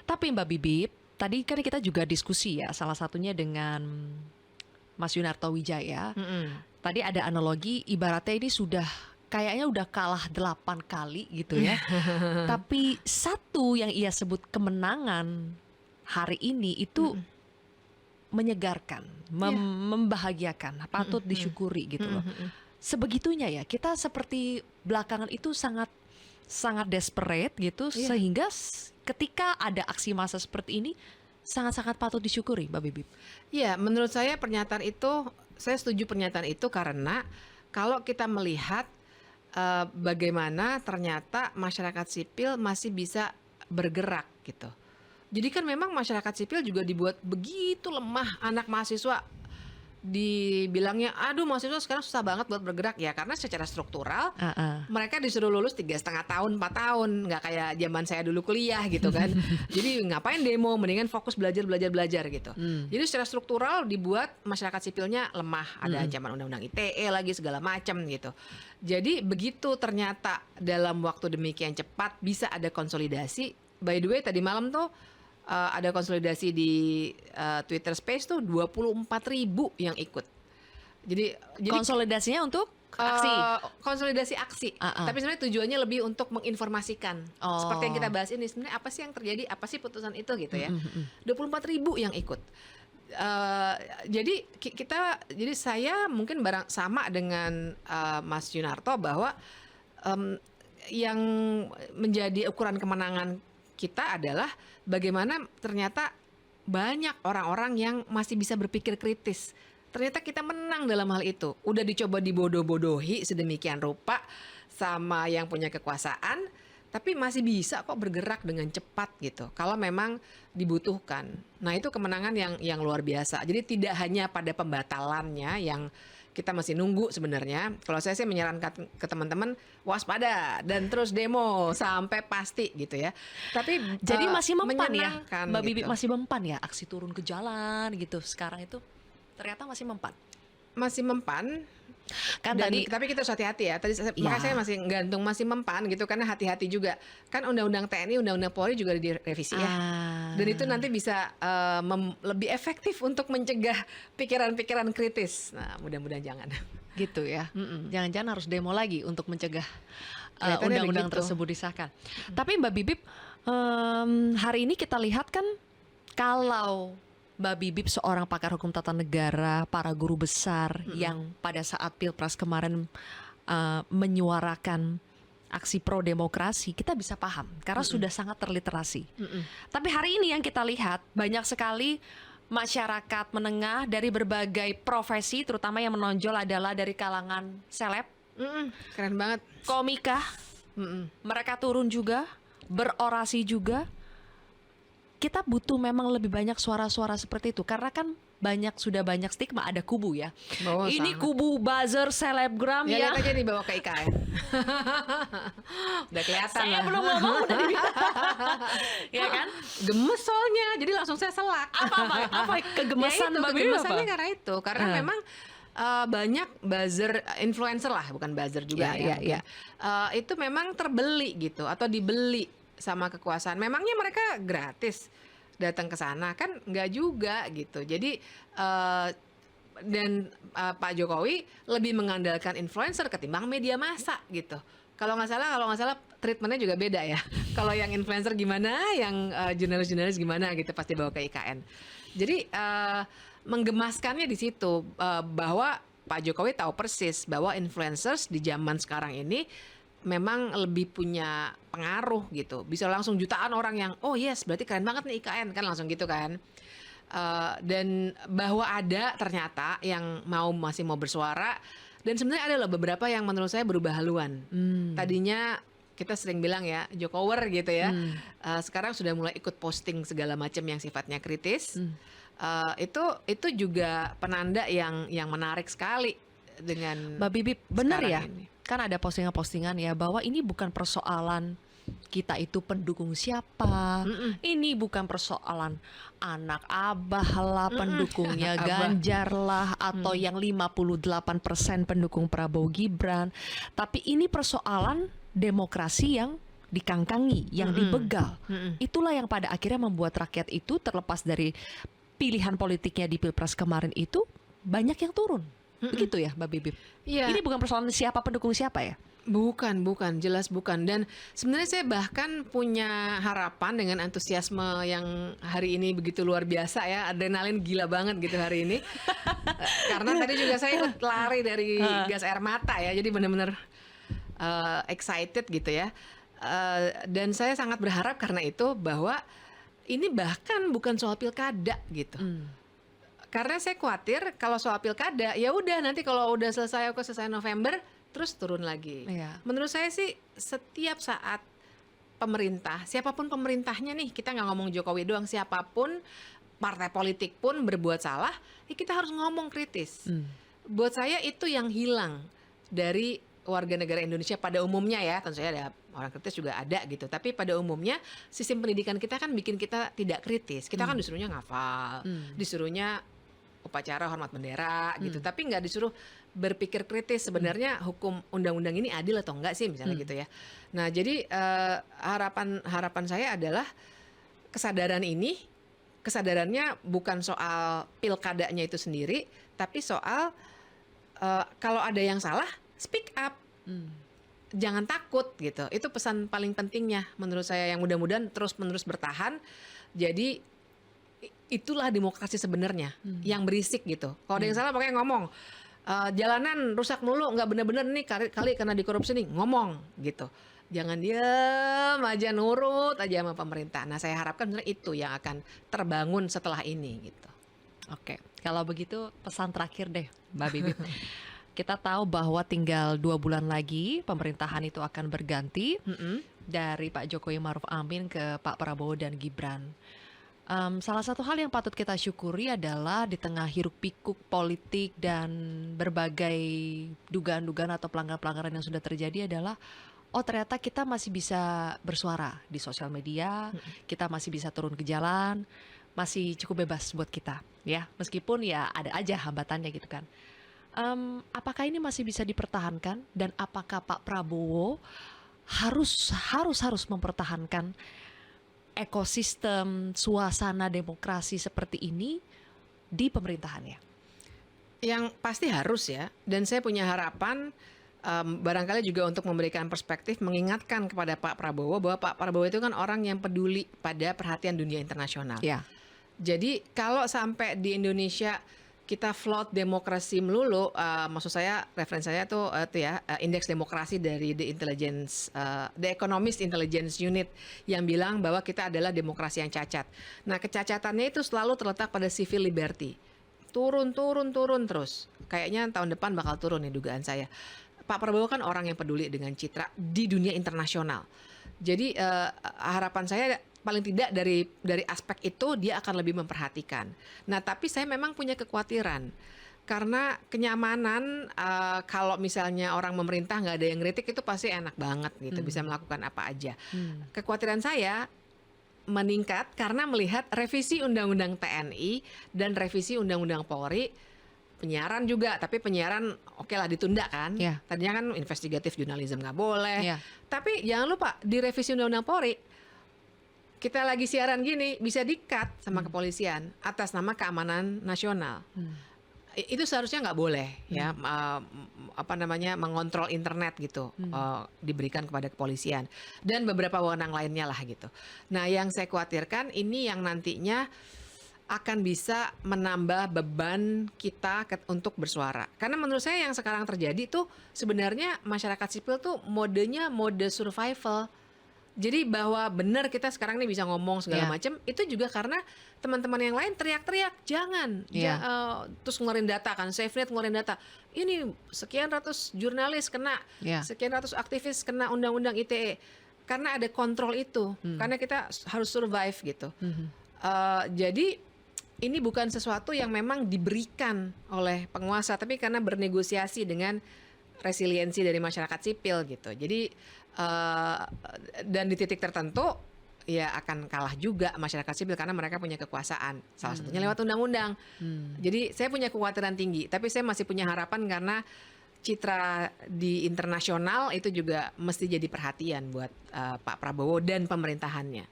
Tapi Mbak Bibip, tadi kan kita juga diskusi ya, salah satunya dengan Mas Yunarto Wijaya. Tadi ada analogi, ibaratnya ini sudah kayaknya udah kalah 8 kali gitu ya. Tapi satu yang ia sebut kemenangan hari ini itu menyegarkan, membahagiakan, patut disyukuri gitu loh. Sebegitunya ya, kita seperti belakangan itu sangat desperate gitu, sehingga ketika ada aksi massa seperti ini sangat-sangat patut disyukuri, Mbak Bibip. Ya, menurut saya pernyataan itu, saya setuju pernyataan itu karena kalau kita melihat bagaimana ternyata masyarakat sipil masih bisa bergerak gitu. Jadi kan memang masyarakat sipil juga dibuat begitu lemah, anak mahasiswa dibilangnya, aduh mahasiswa sekarang susah banget buat bergerak ya, karena secara struktural mereka disuruh lulus 3,5 tahun, 4 tahun, nggak kayak zaman saya dulu kuliah gitu kan. Jadi ngapain demo, mendingan fokus belajar gitu. Jadi secara struktural dibuat masyarakat sipilnya lemah, ada ancaman undang-undang ITE lagi segala macam gitu. Jadi begitu ternyata dalam waktu demikian cepat bisa ada konsolidasi. By the way tadi malam tuh ada konsolidasi di Twitter Space tuh 24.000 yang ikut. Jadi konsolidasinya untuk aksi, konsolidasi aksi. Tapi sebenarnya tujuannya lebih untuk menginformasikan. Seperti yang kita bahas ini, sebenarnya apa sih yang terjadi, apa sih putusan itu gitu ya. 24.000 yang ikut. Jadi saya mungkin sama dengan Mas Yunarto bahwa yang menjadi ukuran kemenangan kita adalah bagaimana ternyata banyak orang-orang yang masih bisa berpikir kritis. Ternyata kita menang dalam hal itu. Udah dicoba dibodoh-bodohi sedemikian rupa sama yang punya kekuasaan, tapi masih bisa kok bergerak dengan cepat gitu. Kalau memang dibutuhkan. Nah, itu kemenangan yang luar biasa. Jadi tidak hanya pada pembatalannya yang kita masih nunggu sebenarnya. Kalau saya sih menyarankan ke teman-teman waspada dan terus demo sampai pasti gitu ya. Tapi jadi masih mempan ya, Mbak Bibip gitu. masih mempan ya aksi turun ke jalan gitu. Sekarang itu ternyata masih mempan. Masih mempan. Kan tapi kita harus hati-hati ya. Makanya saya masih gantung masih mempan gitu karena hati-hati juga. Kan undang-undang TNI, undang-undang Polri juga direvisi ya. Dan itu nanti bisa lebih efektif untuk mencegah pikiran-pikiran kritis. Nah, mudah-mudahan jangan. Gitu ya. Jangan-jangan harus demo lagi untuk mencegah undang-undang tersebut disahkan. Tapi Mbak Bibip, hari ini kita lihat kan kalau Mbak Bibip seorang pakar hukum tata negara, para guru besar yang pada saat Pilpres kemarin menyuarakan aksi pro demokrasi, kita bisa paham karena sudah sangat terliterasi. Tapi hari ini yang kita lihat banyak sekali masyarakat menengah dari berbagai profesi, terutama yang menonjol adalah dari kalangan seleb, keren banget, komika, mereka turun juga, berorasi juga. Kita butuh memang lebih banyak suara-suara seperti itu karena kan sudah banyak stigma, ada kubu ya. Ini sangat. Kubu buzzer selebgram ya. Lihat aja nih bawa ke IKN. Udah kelihatan. Saya belum ngomong udah dibilang. Ya kan? Gemes soalnya, jadi langsung saya selak. Apa kegemesan Mbak Bibip? Kegemesannya karena itu, karena memang banyak buzzer, influencer lah, bukan buzzer juga ya. Itu memang terbeli gitu atau dibeli sama kekuasaan. Memangnya mereka gratis datang ke sana? Kan nggak juga gitu. Jadi dan Pak Jokowi lebih mengandalkan influencer ketimbang media massa gitu. Kalau nggak salah treatmentnya juga beda ya. Kalau yang influencer gimana, yang jurnalis gimana gitu pasti bawa ke IKN. Jadi menggemaskannya di situ bahwa Pak Jokowi tahu persis bahwa influencers di zaman sekarang ini memang lebih punya pengaruh gitu. Bisa langsung jutaan orang yang yes berarti keren banget nih IKN, kan langsung gitu kan. Dan bahwa ada ternyata yang masih mau bersuara. Dan sebenarnya ada loh beberapa yang menurut saya berubah haluan. Tadinya kita sering bilang ya Jokower gitu ya. Sekarang sudah mulai ikut posting segala macam yang sifatnya kritis. Itu juga penanda yang menarik sekali dengan Mbak Bibip, benar ya ini. Kan ada postingan-postingan ya bahwa ini bukan persoalan kita itu pendukung siapa. Ini bukan persoalan anak Abah lah pendukungnya Ganjar lah atau yang 58% pendukung Prabowo Gibran. Tapi ini persoalan demokrasi yang dikangkangi, yang dibegal. Itulah yang pada akhirnya membuat rakyat itu terlepas dari pilihan politiknya di Pilpres kemarin itu banyak yang turun. Begitu ya, Mbak Bibip? Iya. Ini bukan persoalan siapa pendukung siapa ya? Bukan, jelas bukan. Dan sebenarnya saya bahkan punya harapan dengan antusiasme yang hari ini begitu luar biasa ya, adrenalin gila banget gitu hari ini. Karena tadi juga saya ikut lari dari gas air mata ya, jadi benar-benar excited gitu ya. Dan saya sangat berharap karena itu bahwa ini bahkan bukan soal pilkada gitu. Karena saya khawatir kalau soal pilkada ya udah nanti kalau udah selesai November terus turun lagi. Iya. Menurut saya sih setiap saat pemerintah, siapapun pemerintahnya nih, kita nggak ngomong Jokowi doang, siapapun partai politik pun berbuat salah, ya kita harus ngomong kritis. Buat saya itu yang hilang dari warga negara Indonesia pada umumnya ya, tentu saja ada orang kritis juga ada gitu. Tapi pada umumnya sistem pendidikan kita kan bikin kita tidak kritis. Kita kan disuruhnya ngafal, disuruhnya upacara hormat bendera gitu, tapi nggak disuruh berpikir kritis sebenarnya hukum undang-undang ini adil atau enggak sih misalnya gitu ya. Nah jadi harapan saya adalah kesadarannya bukan soal pilkadanya itu sendiri, tapi soal kalau ada yang salah speak up, jangan takut gitu. Itu pesan paling pentingnya menurut saya yang mudah-mudahan terus-menerus bertahan. Jadi itulah demokrasi sebenarnya yang berisik gitu. Kalau ada yang salah pokoknya ngomong. Jalanan rusak mulu, nggak bener-bener nih kali karena dikorupsi nih, ngomong gitu. Jangan diam aja, nurut aja sama pemerintah. Nah saya harapkan sebenarnya itu yang akan terbangun setelah ini gitu. Oke, kalau begitu pesan terakhir deh Mbak Bibip. Kita tahu bahwa tinggal 2 bulan lagi pemerintahan itu akan berganti dari Pak Jokowi Maruf Amin ke Pak Prabowo dan Gibran. Salah satu hal yang patut kita syukuri adalah di tengah hiruk pikuk politik dan berbagai dugaan-dugaan atau pelanggaran-pelanggaran yang sudah terjadi adalah ternyata kita masih bisa bersuara di sosial media, kita masih bisa turun ke jalan, masih cukup bebas buat kita ya, meskipun ya ada aja hambatannya gitu kan. Apakah ini masih bisa dipertahankan dan apakah Pak Prabowo harus mempertahankan ekosistem suasana demokrasi seperti ini di pemerintahannya? Yang pasti harus ya, dan saya punya harapan barangkali juga untuk memberikan perspektif, mengingatkan kepada Pak Prabowo bahwa Pak Prabowo itu kan orang yang peduli pada perhatian dunia internasional. Ya. Jadi kalau sampai di Indonesia kita float demokrasi melulu, maksud saya referensi saya tuh indeks demokrasi dari The Economist Intelligence Unit yang bilang bahwa kita adalah demokrasi yang cacat. Nah kecacatannya itu selalu terletak pada civil liberty, turun terus. Kayaknya tahun depan bakal turun nih dugaan saya. Pak Prabowo kan orang yang peduli dengan citra di dunia internasional. Jadi harapan saya paling tidak dari aspek itu dia akan lebih memperhatikan. Nah, tapi saya memang punya kekhawatiran karena kenyamanan kalau misalnya orang memerintah nggak ada yang kritik itu pasti enak banget gitu, bisa melakukan apa aja. Kekhawatiran saya meningkat karena melihat revisi Undang-Undang TNI dan revisi Undang-Undang Polri, penyiaran juga, tapi penyiaran oke lah ditunda kan. Yeah. Tadinya kan investigatif jurnalisme nggak boleh. Yeah. Tapi jangan lupa di revisi Undang-Undang Polri kita lagi siaran gini bisa di-cut sama kepolisian atas nama keamanan nasional. Itu seharusnya nggak boleh ya, mengontrol internet gitu, diberikan kepada kepolisian dan beberapa wewenang lainnya lah gitu. Nah yang saya khawatirkan ini yang nantinya akan bisa menambah beban kita untuk bersuara. Karena menurut saya yang sekarang terjadi tuh sebenarnya masyarakat sipil tuh modenya mode survival. Jadi bahwa benar kita sekarang nih bisa ngomong segala macam, itu juga karena teman-teman yang lain teriak-teriak jangan, terus ngeluarin data kan, SafeNet ngeluarin data, ini sekian ratus jurnalis kena, sekian ratus aktivis kena undang-undang ITE, karena ada kontrol itu, karena kita harus survive gitu. Jadi ini bukan sesuatu yang memang diberikan oleh penguasa, tapi karena bernegosiasi dengan resiliensi dari masyarakat sipil gitu. Jadi dan di titik tertentu ya akan kalah juga masyarakat sipil karena mereka punya kekuasaan. Salah satunya lewat undang-undang. Jadi saya punya kekhawatiran tinggi, tapi saya masih punya harapan karena citra di internasional itu juga mesti jadi perhatian buat Pak Prabowo dan pemerintahannya.